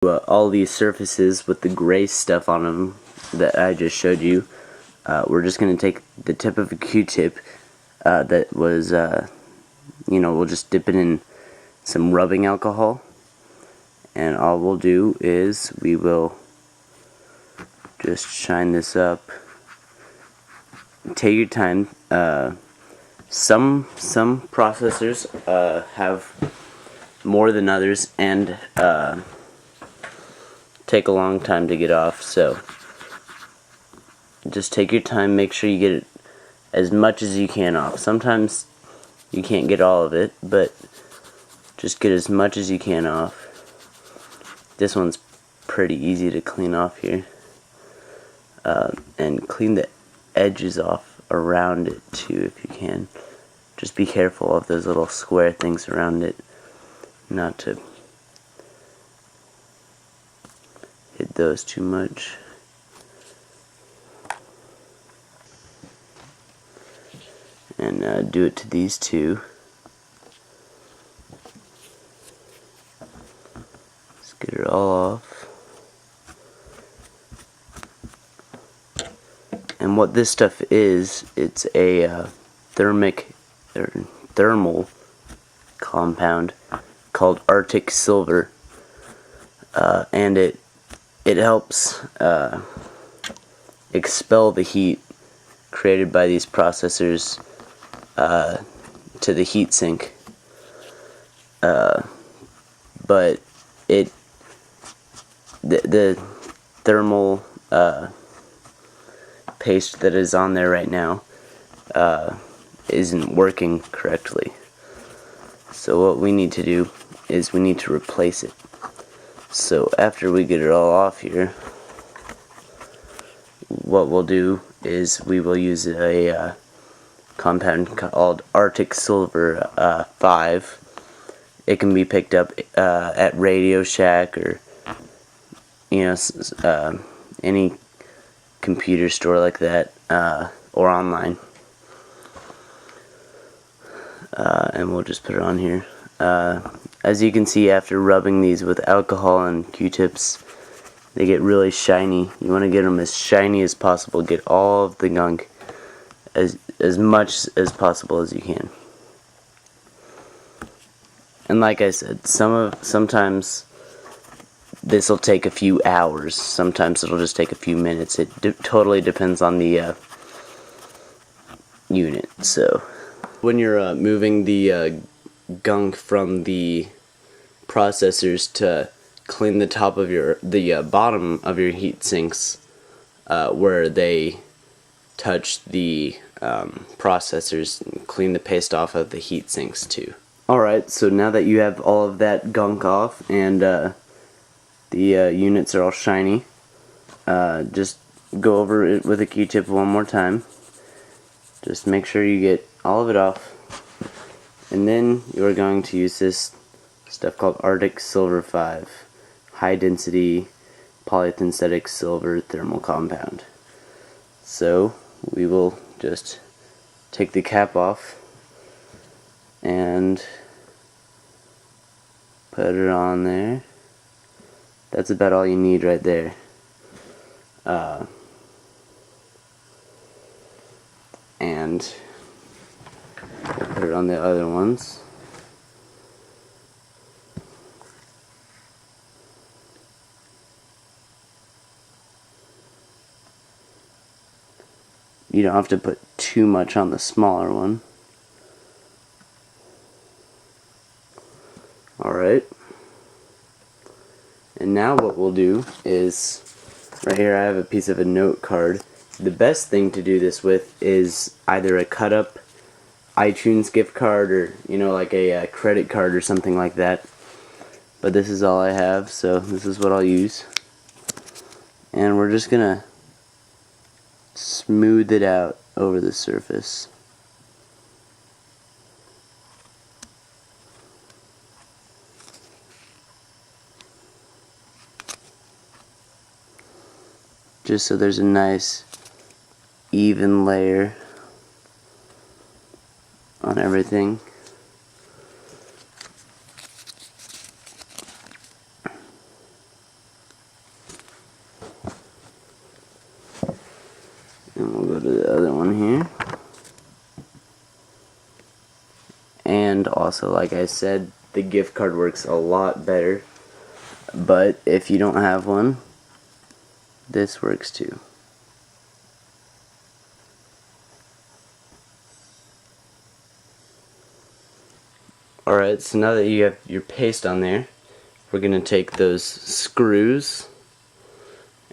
All these surfaces with the gray stuff on them that I just showed you, we're just going to take the tip of a Q-tip that was, we'll just dip it in some rubbing alcohol, and all we'll do is we will just shine this up. Take your time. Some processors have more than others and take a long time to get off, so just take your time, make sure you get it as much as you can off. Sometimes you can't get all of it, but just get as much as you can off. This one's pretty easy to clean off here, and clean the edges off around it too if you can. Just be careful of those little square things around it, not to hit those too much. And do it to these two. Let's get it all off. And what this stuff is, it's a thermal compound called Arctic silver, and it helps expel the heat created by these processors to the heat sink, but the thermal paste that is on there right now isn't working correctly. So what we need to do is we need to replace it. So after we get it all off here, what we'll do is we will use a compound called Arctic Silver 5. It can be picked up at Radio Shack or any computer store like that, or online. And we'll just put it on here. As you can see, after rubbing these with alcohol and Q-tips, they get really shiny. You want to get them as shiny as possible. Get all of the gunk as much as possible as you can. And like I said, sometimes this will take a few hours. Sometimes it'll just take a few minutes. It totally depends on the unit. So when you're moving the gunk from the processors to clean the top of the bottom of your heat sinks, where they touch the processors, and clean the paste off of the heat sinks too. Alright, so now that you have all of that gunk off and the units are all shiny, just go over it with a Q-tip one more time. Just make sure you get all of it off. And then you're going to use this stuff called Arctic Silver 5, high density polysynthetic silver thermal compound. So we will just take the cap off and put it on there. That's about all you need right there. And we'll put it on the other ones. You don't have to put too much on the smaller one. Alright. And now what we'll do is, right here I have a piece of a note card. The best thing to do this with is either a cut up iTunes gift card or, like a credit card or something like that. But this is all I have, so this is what I'll use. And we're just gonna smooth it out over the surface. Just so there's a nice even layer on everything. Also, like I said, the gift card works a lot better, but if you don't have one, this works too. Alright, so now that you have your paste on there, we're going to take those screws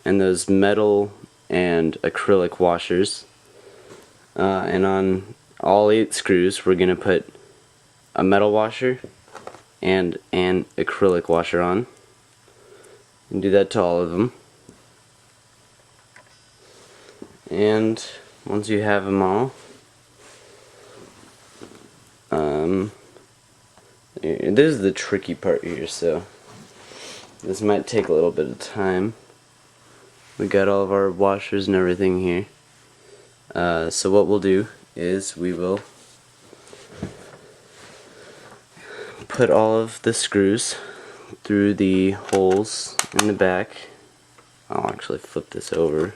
and those metal and acrylic washers, and on all 8 screws we're going to put a metal washer and an acrylic washer on, and do that to all of them. And once you have them all, this is the tricky part here, so this might take a little bit of time. We got all of our washers and everything here. So what we'll do is we will put all of the screws through the holes in the back. I'll actually flip this over.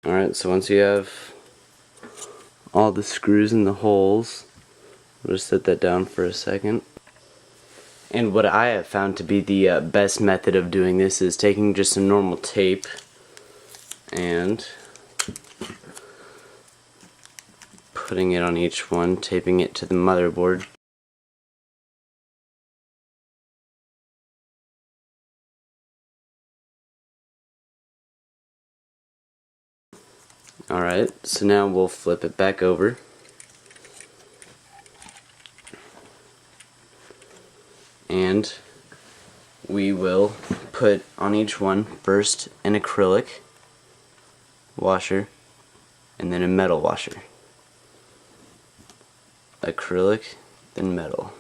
Alright, so once you have all the screws in the holes, we'll just set that down for a second. And what I have found to be the best method of doing this is taking just some normal tape and putting it on each one, taping it to the motherboard. Alright, so now we'll flip it back over. And we will put on each one first an acrylic washer and then a metal washer. Acrylic, then metal.